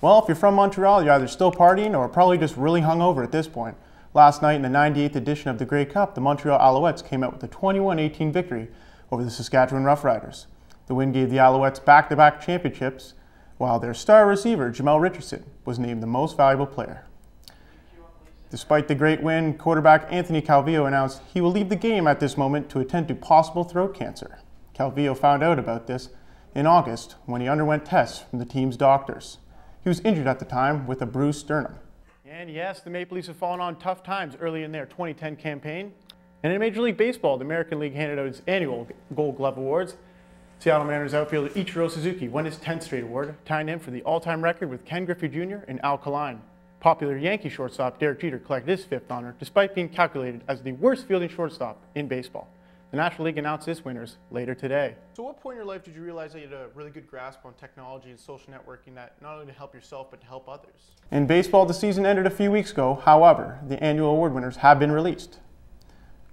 Well, if you're from Montreal, you're either still partying or probably just really hungover at this point. Last night in the 98th edition of the Grey Cup, the Montreal Alouettes came out with a 21-18 victory over the Saskatchewan Roughriders. The win gave the Alouettes back-to-back championships, while their star receiver, JimiREEL Richardson, was named the most valuable player. Despite the great win, quarterback Anthony Calvillo announced he will leave the game at this moment to attend to possible throat cancer. Calvillo found out about this in August when he underwent tests from the team's doctors. He was injured at the time with a bruised sternum. And yes, the Maple Leafs have fallen on tough times early in their 2010 campaign. And in Major League Baseball, the American League handed out its annual Gold Glove Awards. Seattle Mariners outfielder Ichiro Suzuki won his 10th straight award, tying in for the all-time record with Ken Griffey Jr. and Al Kaline. Popular Yankee shortstop Derek Jeter collected his 5th honor, despite being calculated as the worst fielding shortstop in baseball. The National League announced its winners later today. So what point in your life did you realize that you had a really good grasp on technology and social networking that not only to help yourself, but to help others? In baseball, the season ended a few weeks ago. However, the annual award winners have been released.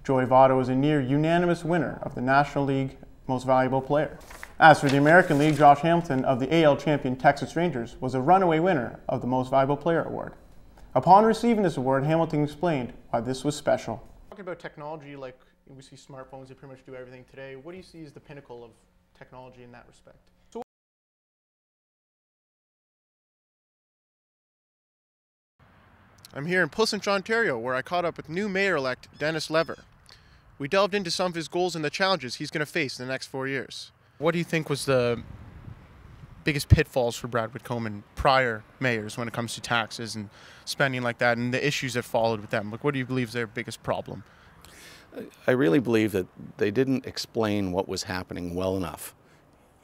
Joey Votto is a near unanimous winner of the National League Most Valuable Player. As for the American League, Josh Hamilton of the AL champion Texas Rangers was a runaway winner of the Most Valuable Player award. Upon receiving this award, Hamilton explained why this was special. Talking about technology, like we see smartphones, they pretty much do everything today. What do you see as the pinnacle of technology in that respect? I'm here in Puslinch, Ontario, where I caught up with new Mayor-elect Dennis Lever. We delved into some of his goals and the challenges he's going to face in the next 4 years. What do you think was the biggest pitfalls for Brad Whitcomb and prior mayors when it comes to taxes and spending like that and the issues that followed with them? Like, what do you believe is their biggest problem? I really believe that they didn't explain what was happening well enough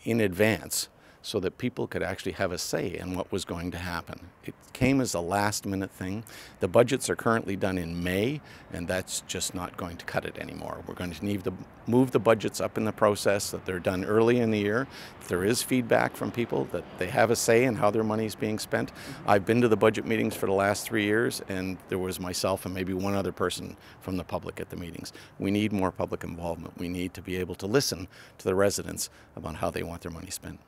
in advance so that people could actually have a say in what was going to happen. It came as a last-minute thing. The budgets are currently done in May, and that's just not going to cut it anymore. We're going to need to move the budgets up in the process, that they're done early in the year. If there is feedback from people, that they have a say in how their money is being spent. I've been to the budget meetings for the last 3 years, and there was myself and maybe one other person from the public at the meetings. We need more public involvement. We need to be able to listen to the residents about how they want their money spent.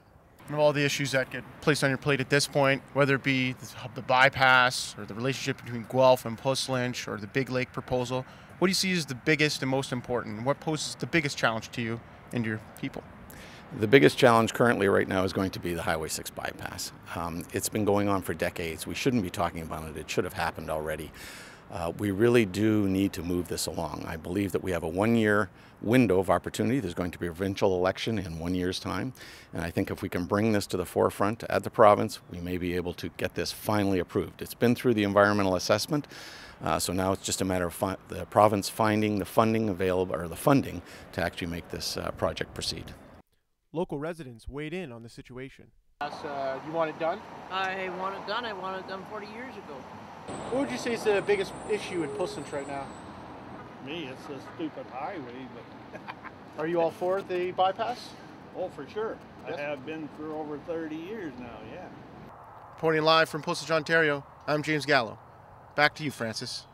Of all the issues that get placed on your plate at this point, whether it be the bypass or the relationship between Guelph and Puslinch or the Big Lake proposal, what do you see as the biggest and most important? What poses the biggest challenge to you and your people? The biggest challenge currently right now is going to be the Highway 6 bypass. It's been going on for decades. We shouldn't be talking about it. It should have happened already. We really do need to move this along. I believe that we have a 1-year window of opportunity. There's going to be a provincial election in 1 year's time. And I think if we can bring this to the forefront at the province, we may be able to get this finally approved. It's been through the environmental assessment, so now it's just a matter of the province finding the funding available, or the funding, to actually make this project proceed. Local residents weighed in on the situation. You want it done? I want it done. I wanted it done 40 years ago. What would you say is the biggest issue in Puslinch right now? Me, it's a stupid highway, but Are you all for the bypass? oh, for sure. Yes. I have been for over 30 years now, yeah. Reporting live from Puslinch, Ontario, I'm James Gallo. Back to you, Francis.